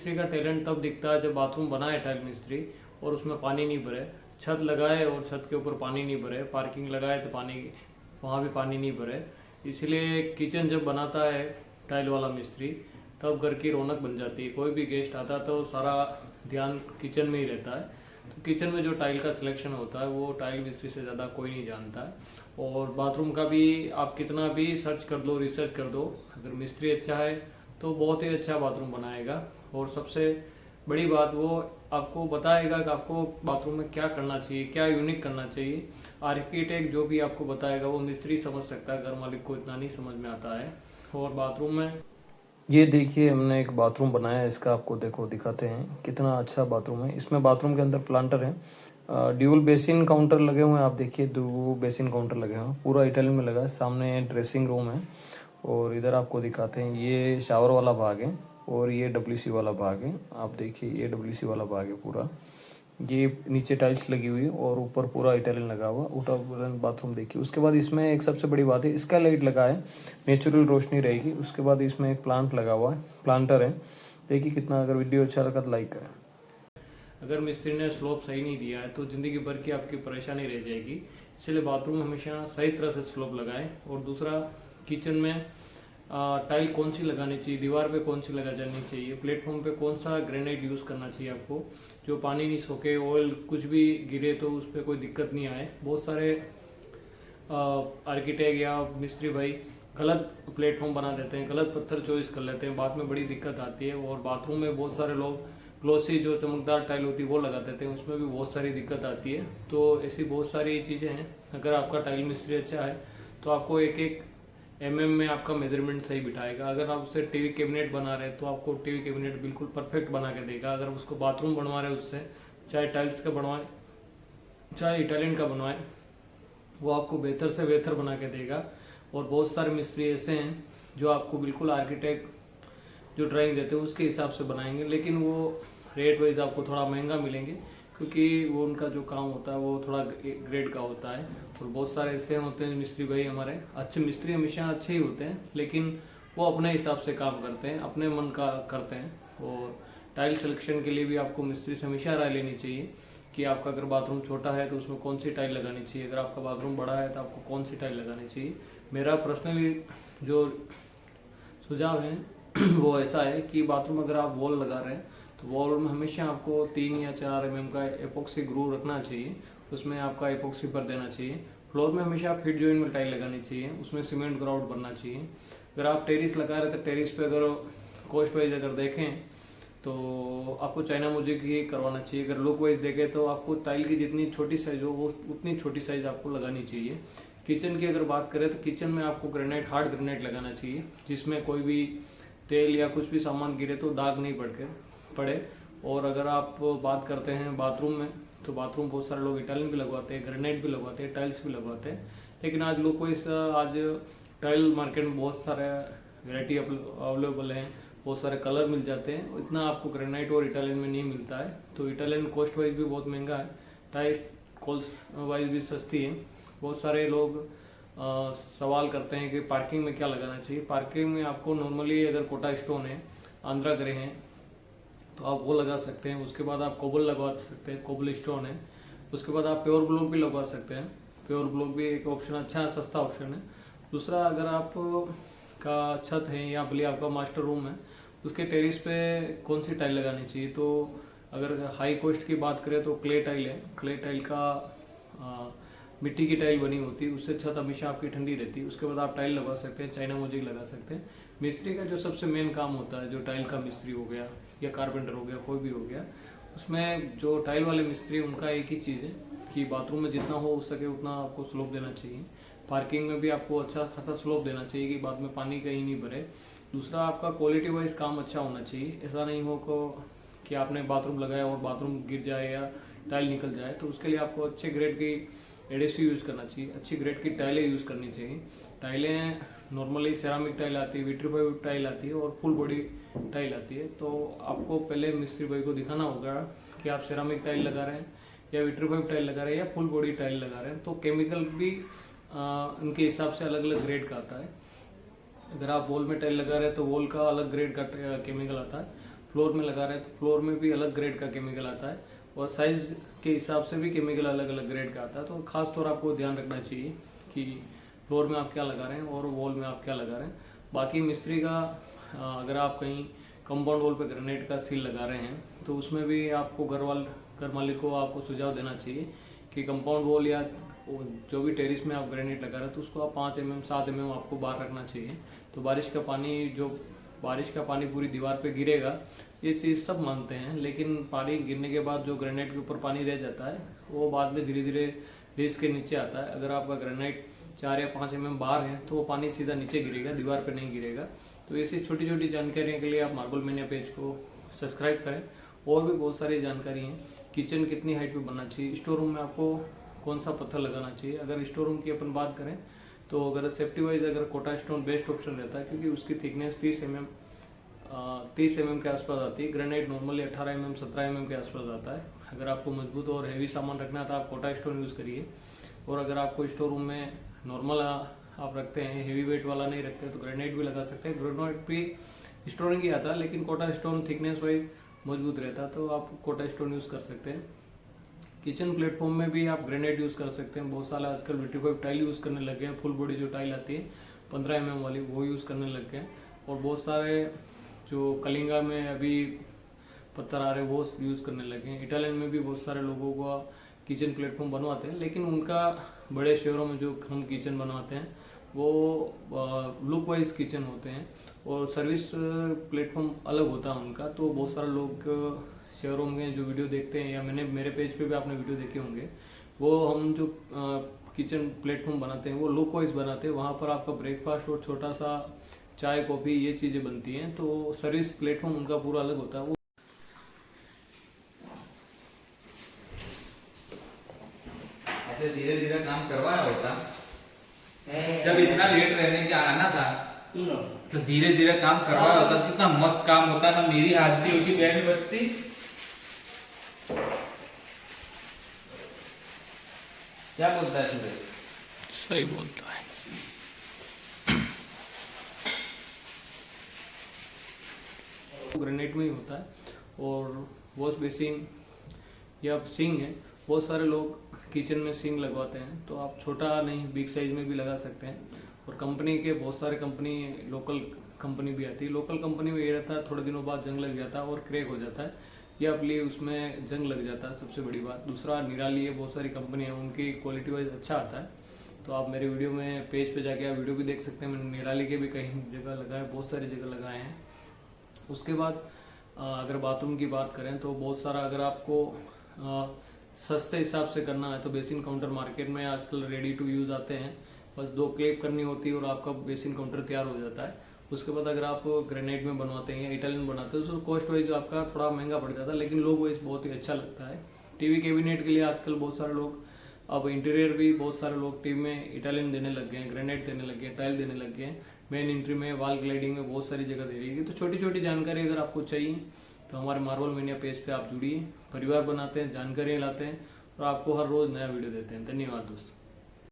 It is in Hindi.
मिस्त्री का टैलेंट तब दिखता है जब बाथरूम बनाए टाइल मिस्त्री और उसमें पानी नहीं भरे, छत लगाए और छत के ऊपर पानी नहीं भरे, पार्किंग लगाए तो पानी वहाँ भी पानी नहीं भरे। इसलिए किचन जब बनाता है टाइल वाला मिस्त्री तब घर की रौनक बन जाती है। कोई भी गेस्ट आता है तो सारा ध्यान किचन में ही रहता है। तो किचन में जो टाइल का सिलेक्शन होता है वो टाइल मिस्त्री से ज़्यादा कोई नहीं जानता है। और बाथरूम का भी आप कितना भी सर्च कर दो, रिसर्च कर दो, अगर मिस्त्री अच्छा है तो बहुत ही अच्छा बाथरूम बनाएगा। और सबसे बड़ी बात वो आपको बताएगा कि आपको बाथरूम में क्या करना चाहिए, क्या यूनिक करना चाहिए। आर्किटेक्ट जो भी आपको बताएगा वो मिस्त्री समझ सकता है, घर मालिक को इतना नहीं समझ में आता है। और बाथरूम में ये देखिए हमने एक बाथरूम बनाया है, इसका आपको देखो दिखाते हैं कितना अच्छा बाथरूम है। इसमें बाथरूम के अंदर प्लांटर है, ड्यूल बेसिन काउंटर लगे हुए हैं। आप देखिए 2 बेसिन काउंटर लगे हुए हैं, पूरा इटालियन में लगा है। सामने ड्रेसिंग रूम है और इधर आपको दिखाते हैं ये शावर वाला भाग है और ये डब्ल्यूसी वाला भाग है। आप देखिए ये डब्ल्यूसी वाला भाग है पूरा। ये नीचे टाइल्स लगी हुई है और ऊपर पूरा इटालियन लगा हुआ इटालियन बाथरूम देखिए। उसके बाद इसमें एक सबसे बड़ी बात है, इसका लाइट लगा है, नेचुरल रोशनी रहेगी। उसके बाद इसमें एक प्लांट लगा हुआ है, प्लांटर है। देखिए कितना, अगर वीडियो अच्छा लगा तो लाइक करें। अगर मिस्त्री ने स्लोप सही नहीं दिया है तो ज़िंदगी भर की आपकी परेशानी रह जाएगी। इसलिए बाथरूम हमेशा सही तरह से स्लोप लगाएं। और दूसरा, किचन में टाइल कौन सी लगानी चाहिए, दीवार पे कौन सी लगा जानी चाहिए, प्लेटफॉर्म पे कौन सा ग्रेनाइट यूज़ करना चाहिए आपको, जो पानी नहीं सोखे, ऑयल कुछ भी गिरे तो उस पर कोई दिक्कत नहीं आए। बहुत सारे आर्किटेक्ट या मिस्त्री भाई गलत प्लेटफॉर्म बना देते हैं, गलत पत्थर चॉइस कर लेते हैं, बाद में बड़ी दिक्कत आती है। और बाथरूम में बहुत सारे लोग ग्लोसी जो चमकदार टाइल होती है वो लगा देते हैं, उसमें भी बहुत सारी दिक्कत आती है। तो ऐसी बहुत सारी चीज़ें हैं। अगर आपका टाइल मिस्त्री अच्छा है तो आपको एक एक में आपका मेजरमेंट सही बिठाएगा। अगर आप उससे टीवी कैबिनेट बना रहे हैं तो आपको टीवी कैबिनेट बिल्कुल परफेक्ट बना के देगा। अगर उसको बाथरूम बनवा रहे हैं उससे, चाहे टाइल्स का बनवाए चाहे इटालियन का बनवाए, वो आपको बेहतर से बेहतर बना के देगा। और बहुत सारे मिस्त्री ऐसे हैं जो आपको बिल्कुल आर्किटेक्ट जो ड्राइंग देते हैं उसके हिसाब से बनाएंगे, लेकिन वो रेट वाइज आपको थोड़ा महंगा मिलेंगे क्योंकि वो उनका जो काम होता है वो थोड़ा ग्रेड का होता है। और बहुत सारे ऐसे होते हैं मिस्त्री भाई, हमारे अच्छे मिस्त्री हमेशा अच्छे ही होते हैं, लेकिन वो अपने हिसाब से काम करते हैं, अपने मन का करते हैं। और टाइल सिलेक्शन के लिए भी आपको मिस्त्री से हमेशा राय लेनी चाहिए कि आपका अगर बाथरूम छोटा है तो उसमें कौन सी टाइल लगानी चाहिए, अगर आपका बाथरूम बड़ा है तो आपको कौन सी टाइल लगानी चाहिए। मेरा पर्सनली जो सुझाव है वो ऐसा है कि बाथरूम अगर आप वॉल लगा रहे हैं तो वॉल में हमेशा आपको 3 या 4 mm का एपोक्सी ग्रू रखना चाहिए, उसमें आपका एपोक्सी भर देना चाहिए। फ्लोर में हमेशा फिट जॉइंट में टाइल लगानी चाहिए, उसमें सीमेंट ग्राउट भरना चाहिए। अगर आप टेरिस लगा रहे तो टेरिस पे अगर कॉस्ट वाइज अगर देखें तो आपको चाइना मोज़ेक ही करवाना चाहिए। अगर लुक वाइज देखें तो आपको टाइल की जितनी छोटी साइज हो वो उतनी छोटी साइज आपको लगानी चाहिए। किचन की अगर बात करें तो किचन में आपको ग्रेनाइट, हार्ड ग्रेनाइट लगाना चाहिए जिसमें कोई भी तेल या कुछ भी सामान गिरे तो दाग नहीं पड़े। और अगर आप बात करते हैं बाथरूम में तो बाथरूम बहुत सारे लोग इटालियन भी लगवाते हैं, ग्रेनाइट भी लगवाते हैं, टाइल्स भी लगवाते हैं। लेकिन आज लुक वाइज आज टाइल मार्केट में बहुत सारे वैरायटी अवेलेबल हैं, बहुत सारे कलर मिल जाते हैं, इतना आपको ग्रेनाइट और इटालियन में नहीं मिलता है। तो इटालियन कॉस्ट वाइज भी बहुत महंगा है, टाइल्स कॉस्ट वाइज भी सस्ती है। बहुत सारे लोग सवाल करते हैं कि पार्किंग में क्या लगाना चाहिए। पार्किंग में आपको नॉर्मली अगर कोटा स्टोन है, आंध्रा ग्रे हैं तो आप वो लगा सकते हैं। उसके बाद आप कोबल लगवा सकते हैं, कोबल स्टोन है। उसके बाद आप प्योर ब्लॉक भी लगवा सकते हैं, प्योर ब्लॉक भी एक ऑप्शन, अच्छा सस्ता ऑप्शन है। दूसरा, अगर आप का छत है या भले आपका मास्टर रूम है उसके टेरिस पे कौन सी टाइल लगानी चाहिए, तो अगर हाई कॉस्ट की बात करें तो क्ले टाइल है। क्ले टाइल का मिट्टी की टाइल बनी होती है, उससे छत हमेशा आपकी ठंडी रहती है। उसके बाद आप टाइल लगा सकते हैं, चाइना मोज़ेक लगा सकते हैं। मिस्त्री का जो सबसे मेन काम होता है, जो टाइल का मिस्त्री हो गया या कारपेंटर हो गया, कोई भी हो गया, उसमें जो टाइल वाले मिस्त्री उनका एक ही चीज़ है कि बाथरूम में जितना हो सके उतना आपको स्लोप देना चाहिए। पार्किंग में भी आपको अच्छा खासा स्लोप देना चाहिए कि बाद में पानी कहीं नहीं भरे। दूसरा, आपका क्वालिटी वाइज काम अच्छा होना चाहिए। ऐसा नहीं हो कि आपने बाथरूम लगाया और बाथरूम गिर जाए या टाइल निकल जाए, तो उसके लिए आपको अच्छे ग्रेड की एडेसिव यूज़ करना चाहिए, अच्छी ग्रेड की टाइलें यूज़ करनी चाहिए। टाइलें नॉर्मली सेरामिक टाइल आती है, विट्रीफाइड टाइल आती है और फुल बॉडी टाइल आती है। तो आपको पहले मिस्त्री भाई को दिखाना होगा कि आप सेरामिक टाइल लगा रहे हैं या विट्रीफाइड टाइल लगा रहे हैं या फुल बॉडी टाइल लगा रहे हैं। तो केमिकल भी उनके हिसाब से अलग अलग ग्रेड का आता है। अगर आप वॉल में टाइल लगा रहे हैं तो वॉल का अलग ग्रेड का केमिकल आता है, फ्लोर में लगा रहे हैं तो फ्लोर में भी अलग ग्रेड का केमिकल आता है और साइज के हिसाब से भी केमिकल अलग अलग ग्रेड का आता है। तो खास तौर आपको ध्यान रखना चाहिए कि फ्लोर में आप क्या लगा रहे हैं और वॉल में आप क्या लगा रहे हैं। बाकी मिस्त्री का अगर आप कहीं कंपाउंड वॉल पे ग्रेनाइट का सील लगा रहे हैं तो उसमें भी आपको घर मालिक को आपको सुझाव देना चाहिए कि कंपाउंड वॉल या जो भी टेरिस में आप ग्रेनाइट लगा रहे हैं तो उसको आप 5 mm 7 mm आपको बाहर रखना चाहिए। तो बारिश का पानी पूरी दीवार पे गिरेगा ये चीज़ सब मानते हैं, लेकिन पानी गिरने के बाद जो ग्रेनाइट के ऊपर पानी रह जाता है वो बाद में धीरे धीरे बेस के नीचे आता है। अगर आपका ग्रेनाइट 4 या 5 mm बाहर है तो वो पानी सीधा नीचे गिरेगा, दीवार पे नहीं गिरेगा। तो ऐसी छोटी छोटी जानकारियों के लिए आप मार्बल मैनिया पेज को सब्सक्राइब करें। और भी बहुत सारी जानकारी हैं, किचन कितनी हाइट पे बनना चाहिए, स्टोर रूम में आपको कौन सा पत्थर लगाना चाहिए। अगर स्टोर रूम की अपन बात करें तो अगर सेफ्टी वाइज अगर कोटा स्टोन बेस्ट ऑप्शन रहता है, क्योंकि उसकी थिकनेस 30 mm के आसपास आती है। ग्रेनाइट नॉर्मली 18 mm 17 mm के आसपास आता है। अगर आपको मजबूत और हैवी सामान रखना है तो आप कोटा स्टोन यूज़ करिए। और अगर आपको स्टोर रूम में नॉर्मल आप रखते हैं, हेवी वेट वाला नहीं रखते तो ग्रेनाइट भी लगा सकते हैं। ग्रेनाइट भी स्टोरिंग ही आता है, लेकिन कोटा स्टोन थिकनेस वाइज मजबूत रहता है तो आप कोटा स्टोन यूज़ कर सकते हैं। किचन प्लेटफॉर्म में भी आप ग्रेनाइट यूज़ कर सकते हैं। बहुत सारे आजकल विट्रीफाइव टाइल यूज़ करने लग गए हैं, फुल बॉडी जो टाइल आती है 15 mm वाली वो यूज़ करने लग गए हैं। और बहुत सारे जो कलिंगा में अभी पत्थर आ रहे हैं वो यूज़ करने लगे हैं। इटालियन में भी बहुत सारे लोगों को किचन प्लेटफॉर्म बनवाते हैं, लेकिन उनका बड़े शहरों में जो हम किचन बनवाते हैं वो लुक वाइज किचन होते हैं और सर्विस प्लेटफॉर्म अलग होता है उनका। तो बहुत सारे लोग शहरों में जो वीडियो देखते हैं या मेरे पेज पे भी आपने वीडियो देखे होंगे, वो हम जो किचन प्लेटफॉर्म बनाते हैं वो लुक वाइज बनाते हैं। वहाँ पर आपका ब्रेकफास्ट और छोटा सा चाय कॉफ़ी ये चीज़ें बनती हैं। तो सर्विस प्लेटफॉर्म उनका पूरा अलग होता है। वो ऐसे धीरे धीरे काम करवाया होता, जब इतना लेट रहने का आना था तो धीरे धीरे काम करवाया होता, कितना मस्त काम होता ना। मेरी हाजिरी होती, बैंड बजती। क्या बोलता है सुरेश? सही बोलता है। ग्रेनाइट में ही होता है। और वॉश बेसिन या सिंक है, बहुत सारे लोग किचन में सिंक लगवाते हैं तो आप छोटा नहीं बिग साइज में भी लगा सकते हैं। और कंपनी के बहुत सारे लोकल कंपनी भी आती है। लोकल कंपनी में ये रहता है थोड़े दिनों बाद जंग लग जाता है और क्रैक हो जाता है या अपनी उसमें जंग लग जाता है, सबसे बड़ी बात। दूसरा निराली है, बहुत सारी कंपनी है, उनकी क्वालिटी वाइज अच्छा आता है। तो आप मेरे वीडियो में पेज पे जाके आप वीडियो भी देख सकते हैं। मैंने निराली के भी कई जगह लगाए, बहुत सारी जगह लगाए हैं। उसके बाद अगर बाथरूम की बात करें तो बहुत सारा, अगर आपको सस्ते हिसाब से करना है तो बेसिन काउंटर मार्केट में आजकल रेडी टू यूज़ आते हैं। बस 2 क्लिप करनी होती है और आपका बेसिन काउंटर तैयार हो जाता है। उसके बाद अगर आप ग्रेनाइट में बनवाते हैं या इटालियन बनाते हैं तो कॉस्ट वाइज आपका थोड़ा महंगा पड़ जाता है, लेकिन लुक वाइज बहुत ही अच्छा लगता है। टीवी कैबिनेट के लिए आजकल बहुत सारे लोग, अब इंटीरियर भी बहुत सारे लोग टीवी में इटालियन देने लग गए हैं, ग्रेनाइट देने लग गए हैं, टाइल देने लग गए हैं। मेन एंट्री में वॉल ग्लाइडिंग में बहुत सारी जगह दे रही है। तो छोटी छोटी जानकारी अगर आपको चाहिए तो हमारे मार्बल मैनिया पेज पे आप जुड़िए। परिवार बनाते हैं, जानकारियाँ लाते हैं और आपको हर रोज़ नया वीडियो देते हैं। धन्यवाद दोस्तों।